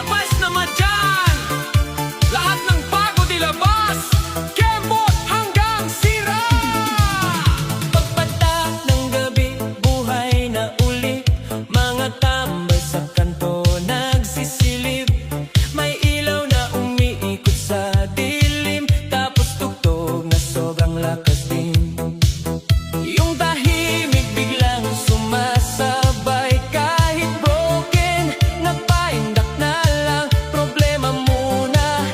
labas naman dyan, lahat ng pagod ilabas, kembot hanggang sira. Pagpata ng gabi, buhay na uli. Mga tambay sa kanto nagsisilip. May ilaw na umiikot sa dilim, tapos tugtog na sobrang lakas din. Yung tahimik biglang sumasabay, kahit broken, nagpaindak na lang. Problema muna,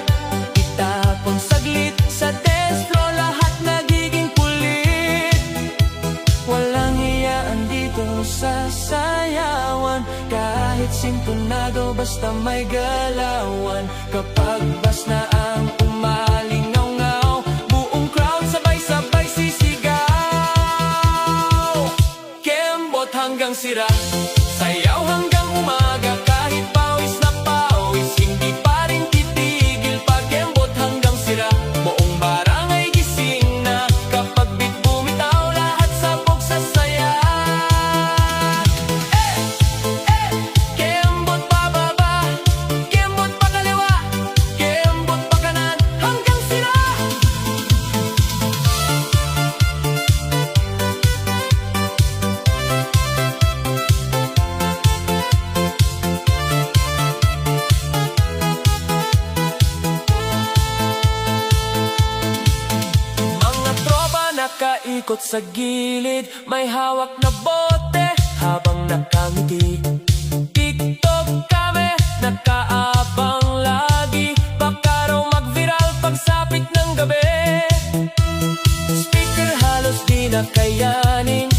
itapon saglit. Sa dance floor lahat nagiging kulit. Walang hiyaan dito sa sayawan, kahit sintonado basta may galawan. Kapag bas na ang umalingaw-ngaw, buong crowd sabay-sabay sisigaw. Kembot hanggang sira, sayaw hanggang umaga, kahit pawis na pawis, hindi pa rin titigil. Pag kembot hanggang sira, buong barangay gising na. Kapag beat bumitaw, lahat sabog sa saya. Kembot pababa, kembot pa kaliwa, kembot pa kanan, hanggang sira. Mga tropa nakaikot sa gilid, may hawak na bote habang nakangiti. TikTok kami, nakaabang lagi, baka raw mag-viral pagsapit ng gabi. Speaker halos di na kayanin,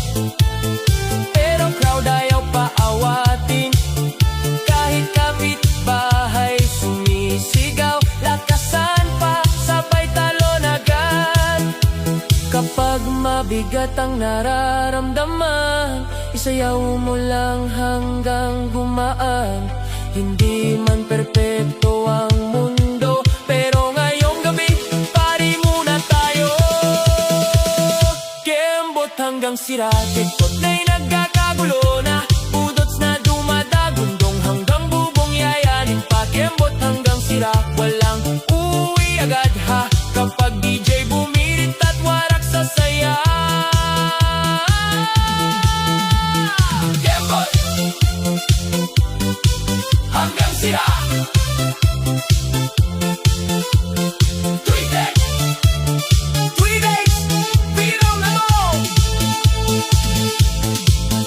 pero crowd ayaw paawatin. Kahit kapitbahay sumisigaw, lakasan pa, sabay talon agad. Kapag mabigat ang nararamdaman, isayaw mo lang hanggang gumaan. Hindi man perpekto ang mundo, pero ngayong gabi, party muna tayo. Kembot hanggang sira, tikot na'y nagkakagulo na, udots na dumadagundong hanggang bubong yayanin pa. Kembot hanggang sira, walang uwi agad ha, kapag DJ bumirit at warak sa saya. Kembot hanggang sira, Tweedex, viral na mo.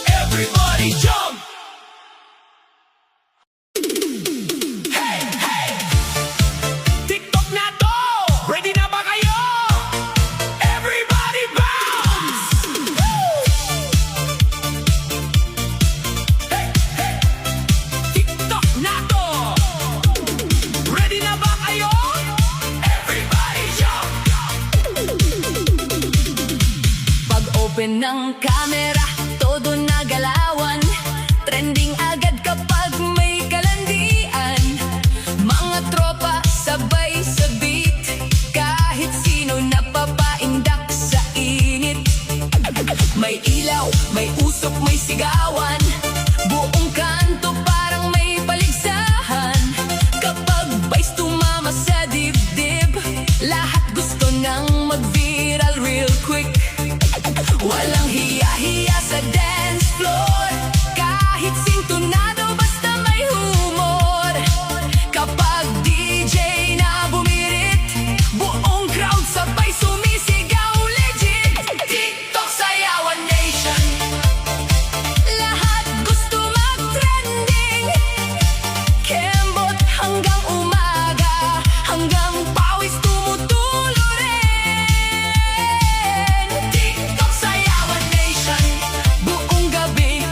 Everybody jump! Hey, hey! TikTok na to! Ready na ba kayo? Everybody bounce! Woo! Hey, hey! TikTok na to! Ready na ba kayo? Everybody jump! Pag open ng camera, todo nagalawan. Trending agad kapag may kalandian. Mga tropa sabay sa beat, kahit sino napapaindak sa init. May ilaw, may usok, may sigawan, buong kanto parang may paligsahan. Kapag vice tumama sa dibdib, lahat gusto nang mag-viral real quick. Walang hiya-hiya sa dance floor, kahit sintonado basta may humor. Kapag DJ na bumirit, buong crowd sabay sumisigaw legit. TikTok Sayawan Nation, lahat gusto mag-trending. Kembot hanggang umaga, hanggang pawis tumutulo rin. TikTok Sayawan Nation, buong gabi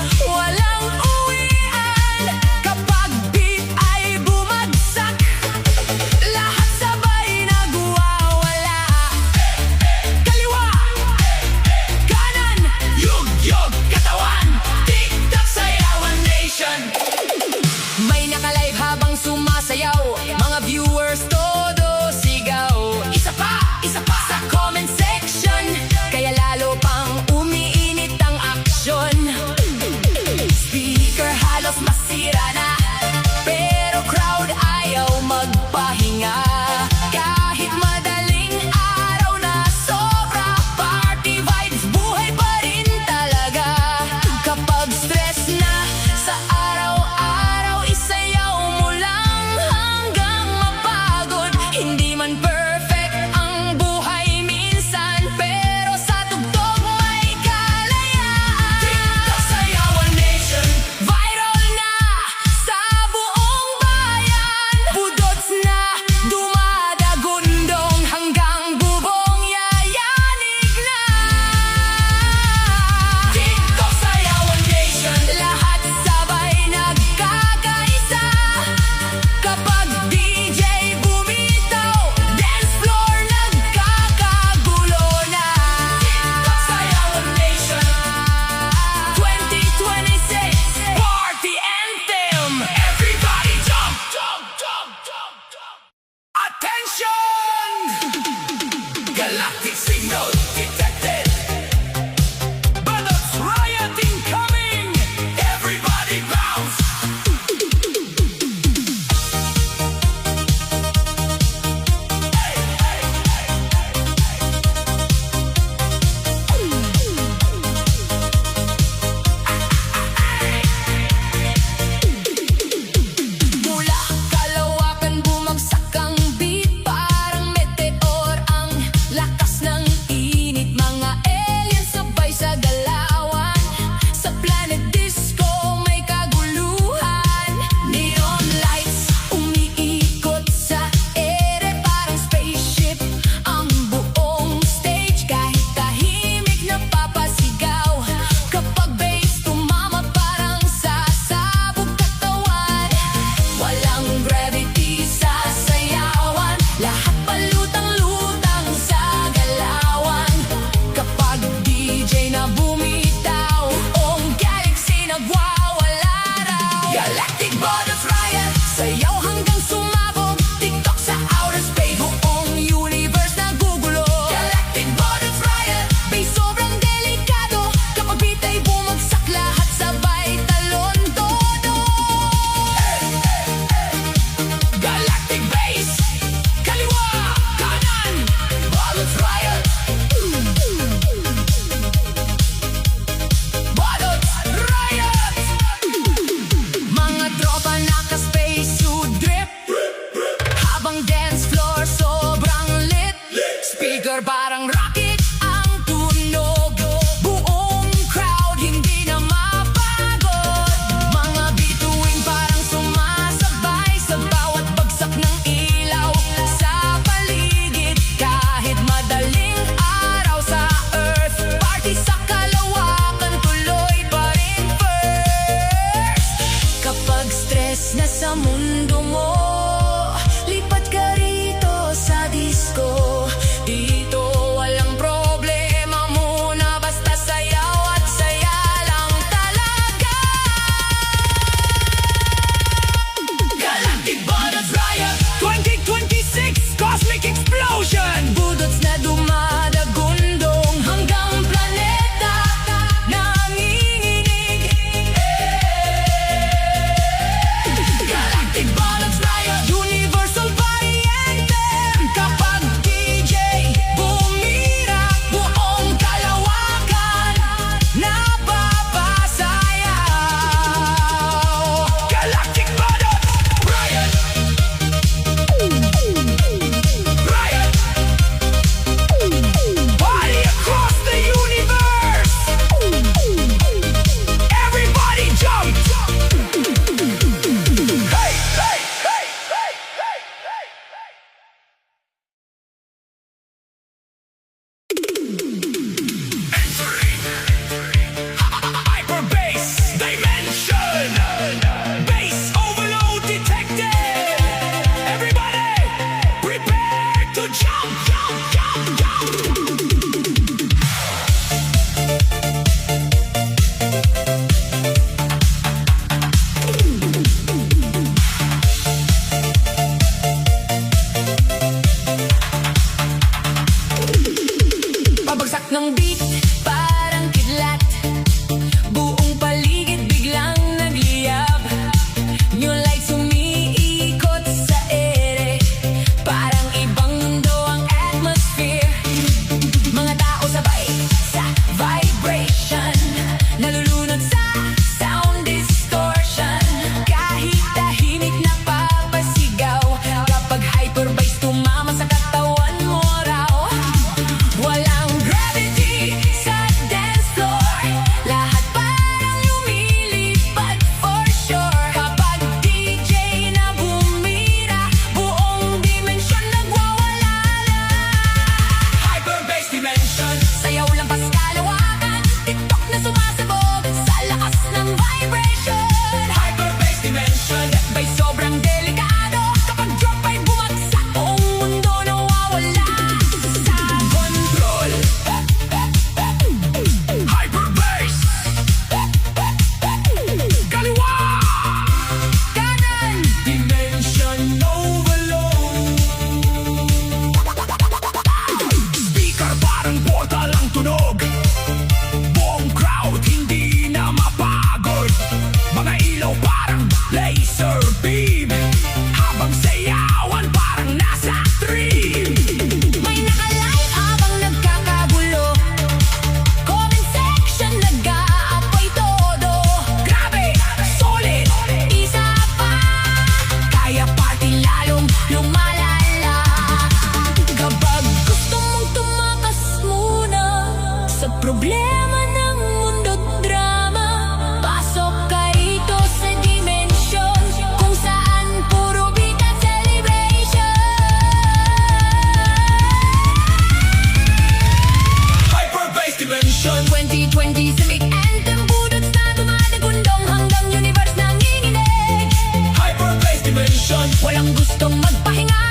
magpahinga